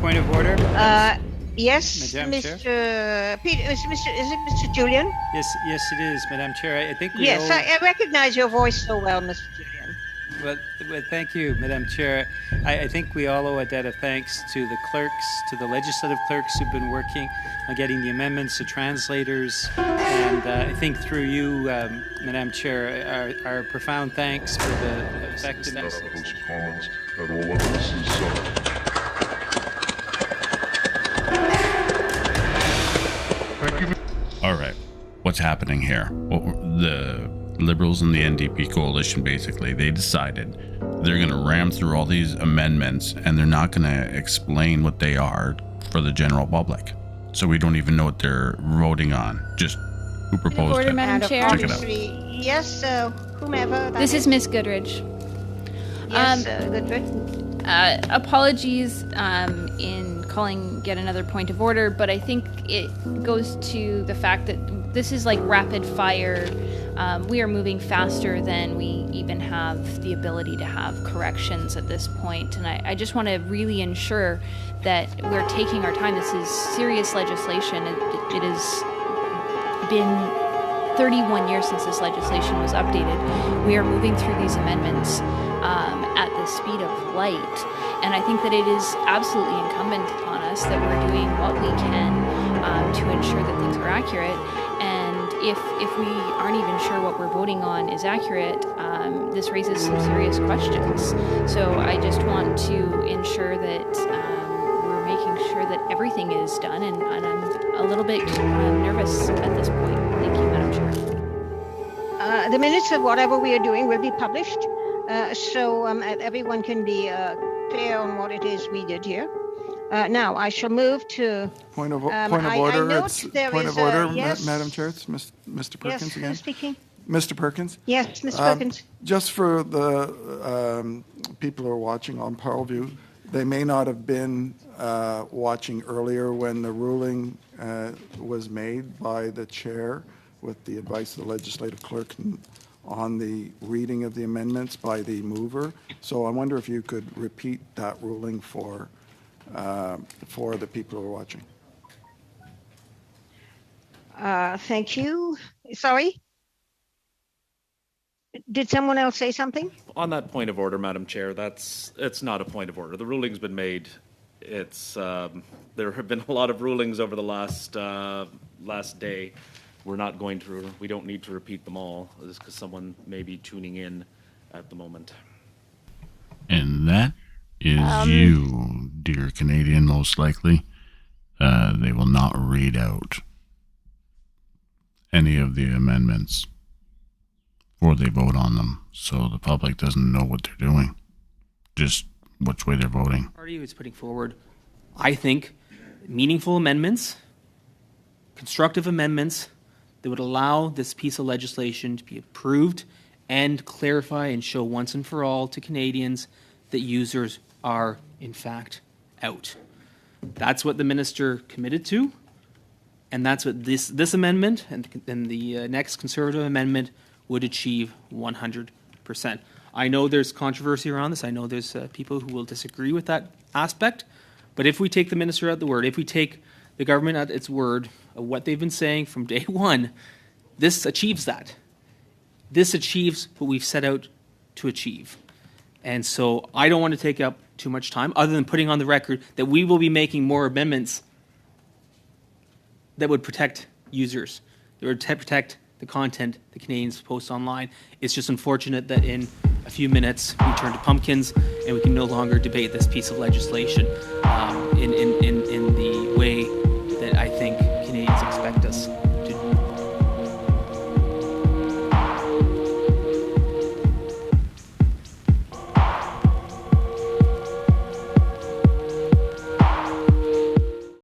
point of order? Yes, Madam Chair? Mr. Peter, is it Mr. Julian? Yes, it is, Madam Chair. I think we Yes, owe... I recognize your voice so well, Mr. Julian. Well, thank you, Madam Chair. I think we all owe a debt of thanks to the clerks, to the legislative clerks who've been working on getting the amendments, the translators, and I think through you, Madam Chair, our profound thanks for the effectiveness. House of Commons at all levels is All right, what's happening here? The Liberals and the NDP coalition, basically, they decided they're going to ram through all these amendments and they're not going to explain what they are for the general public. So we don't even know what they're voting on. Just who proposed Order, it. Madam Chair. Check it out. Yes, whomever. This is Miss Goodridge. Yes, Goodridge. Apologies in calling yet another point of order, but I think it goes to the fact that this is like rapid fire. We are moving faster than we even have the ability to have corrections at this point. And I just want to really ensure that we're taking our time. This is serious legislation. It has been 31 years since this legislation was updated. We are moving through these amendments at the speed of light. And I think that it is absolutely incumbent upon us that we're doing what we can to ensure that things are accurate. And if we aren't even sure what we're voting on is accurate, this raises some serious questions. So I just want to ensure that we're making sure that everything is done, and I'm a little bit nervous at this point. Thank you, Madam Chair. The minutes of whatever we are doing will be published, so everyone can be clear on what it is we did here. Now, I shall move to... Point of order. Yes. Madam Chair, it's Mr. Perkins again. Who's speaking? Mr. Perkins. Yes, Mr. Perkins. Just for the people who are watching on Parleview, they may not have been watching earlier when the ruling was made by the chair with the advice of the legislative clerk on the reading of the amendments by the mover. So I wonder if you could repeat that ruling for the people who are watching. Thank you. Sorry? Did someone else say something? On that point of order, Madam Chair, it's not a point of order. The ruling's been made. It's there have been a lot of rulings over the last day. We don't need to repeat them all, just because someone may be tuning in at the moment. And that is you, dear Canadian, most likely. They will not read out any of the amendments before they vote on them, so the public doesn't know what they're doing, just which way they're voting. The party is putting forward, I think, meaningful amendments, constructive amendments that would allow this piece of legislation to be approved and clarify and show once and for all to Canadians that users are, in fact, out. That's what the minister committed to, and that's what this amendment and the next Conservative amendment would achieve 100%. I know there's controversy around this. I know there's people who will disagree with that aspect, but if we take the minister at the word, if we take the government at its word of what they've been saying from day one, this achieves that. This achieves what we've set out to achieve. And so I don't want to take up too much time other than putting on the record that we will be making more amendments that would protect users, that would protect the content the Canadians post online. It's just unfortunate that in a few minutes we turn to pumpkins and we can no longer debate this piece of legislation.